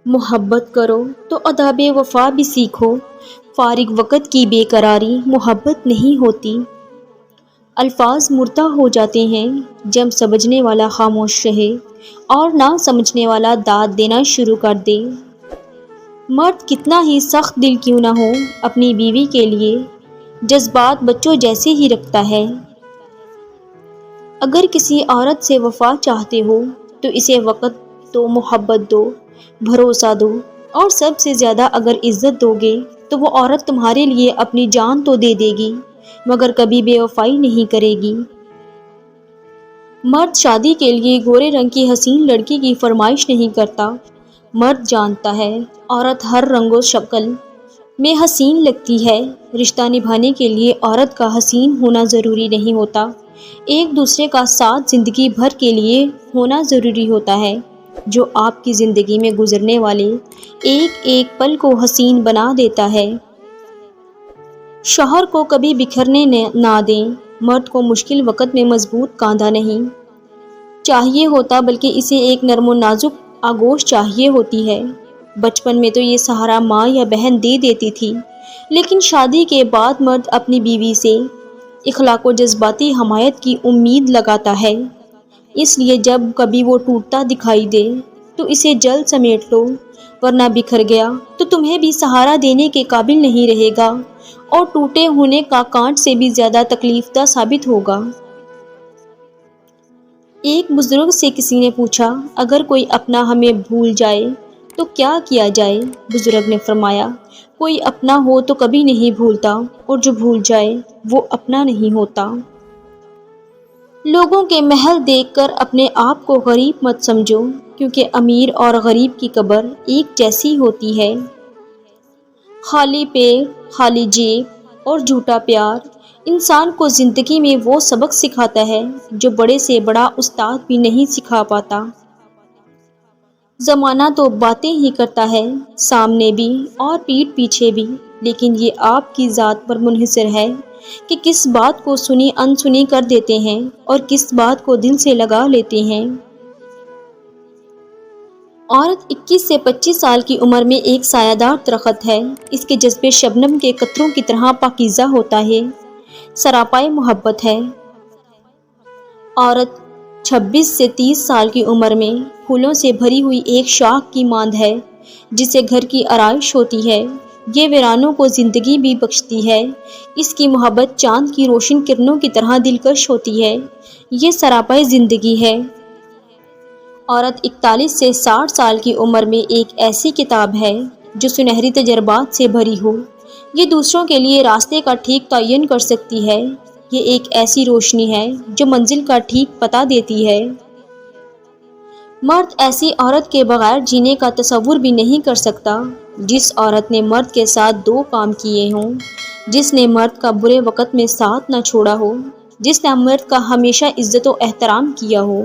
محبت کرو تو آداب وفا بھی سیکھو، فارغ وقت کی بے قراری محبت نہیں ہوتی۔ الفاظ مردہ ہو جاتے ہیں جب سمجھنے والا خاموش رہے اور نہ سمجھنے والا داد دینا شروع کر دے۔ مرد کتنا ہی سخت دل کیوں نہ ہو، اپنی بیوی کے لیے جذبات بچوں جیسے ہی رکھتا ہے۔ اگر کسی عورت سے وفا چاہتے ہو تو اسے وقت دو، محبت دو، بھروسہ دو، اور سب سے زیادہ اگر عزت دو گے تو وہ عورت تمہارے لیے اپنی جان تو دے دے گی مگر کبھی بے وفائی نہیں کرے گی۔ مرد شادی کے لیے گورے رنگ کی حسین لڑکی کی فرمائش نہیں کرتا، مرد جانتا ہے عورت ہر رنگ و شکل میں حسین لگتی ہے۔ رشتہ نبھانے کے لیے عورت کا حسین ہونا ضروری نہیں ہوتا، ایک دوسرے کا ساتھ زندگی بھر کے لیے ہونا ضروری ہوتا ہے، جو آپ کی زندگی میں گزرنے والے ایک ایک پل کو حسین بنا دیتا ہے۔ شوہر کو کبھی بکھرنے نہ دیں، مرد کو مشکل وقت میں مضبوط کاندھا نہیں چاہیے ہوتا بلکہ اسے ایک نرم و نازک آغوش چاہیے ہوتی ہے۔ بچپن میں تو یہ سہارا ماں یا بہن دے دیتی تھی، لیکن شادی کے بعد مرد اپنی بیوی سے اخلاق و جذباتی حمایت کی امید لگاتا ہے، اس لیے جب کبھی وہ ٹوٹتا دکھائی دے تو اسے جلد سمیٹ لو، ورنہ بکھر گیا تو تمہیں بھی سہارا دینے کے قابل نہیں رہے گا اور ٹوٹے ہونے کا کانٹ سے بھی زیادہ تکلیف دہ ثابت ہوگا۔ ایک بزرگ سے کسی نے پوچھا، اگر کوئی اپنا ہمیں بھول جائے تو کیا کیا جائے؟ بزرگ نے فرمایا، کوئی اپنا ہو تو کبھی نہیں بھولتا، اور جو بھول جائے وہ اپنا نہیں ہوتا۔ لوگوں کے محل دیکھ کر اپنے آپ کو غریب مت سمجھو، کیونکہ امیر اور غریب کی قبر ایک جیسی ہوتی ہے۔ خالی پیٹ، خالی جیب اور جھوٹا پیار انسان کو زندگی میں وہ سبق سکھاتا ہے جو بڑے سے بڑا استاد بھی نہیں سکھا پاتا۔ زمانہ تو باتیں ہی کرتا ہے، سامنے بھی اور پیٹھ پیچھے بھی، لیکن یہ آپ کی ذات پر منحصر ہے کہ کس بات کو سنی انسنی کر دیتے ہیں اور کس بات کو دل سے لگا لیتے ہیں۔ عورت 21 سے 25 سال کی عمر میں ایک سایہ دار درخت ہے، اس کے جذبے شبنم کے قطروں کی طرح پاکیزہ ہوتا ہے، سراپائے محبت ہے۔ عورت 26 سے 30 سال کی عمر میں پھولوں سے بھری ہوئی ایک شاخ کی ماند ہے جسے گھر کی آرائش ہوتی ہے، یہ ویرانوں کو زندگی بھی بخشتی ہے، اس کی محبت چاند کی روشن کرنوں کی طرح دلکش ہوتی ہے، یہ سراپائے زندگی ہے۔ عورت 41 سے 60 سال کی عمر میں ایک ایسی کتاب ہے جو سنہری تجربات سے بھری ہو، یہ دوسروں کے لیے راستے کا ٹھیک تعین کر سکتی ہے، یہ ایک ایسی روشنی ہے جو منزل کا ٹھیک پتہ دیتی ہے۔ مرد ایسی عورت کے بغیر جینے کا تصور بھی نہیں کر سکتا، جس عورت نے مرد کے ساتھ دو کام کیے ہوں، جس نے مرد کا برے وقت میں ساتھ نہ چھوڑا ہو، جس نے مرد کا ہمیشہ عزت و احترام کیا ہو۔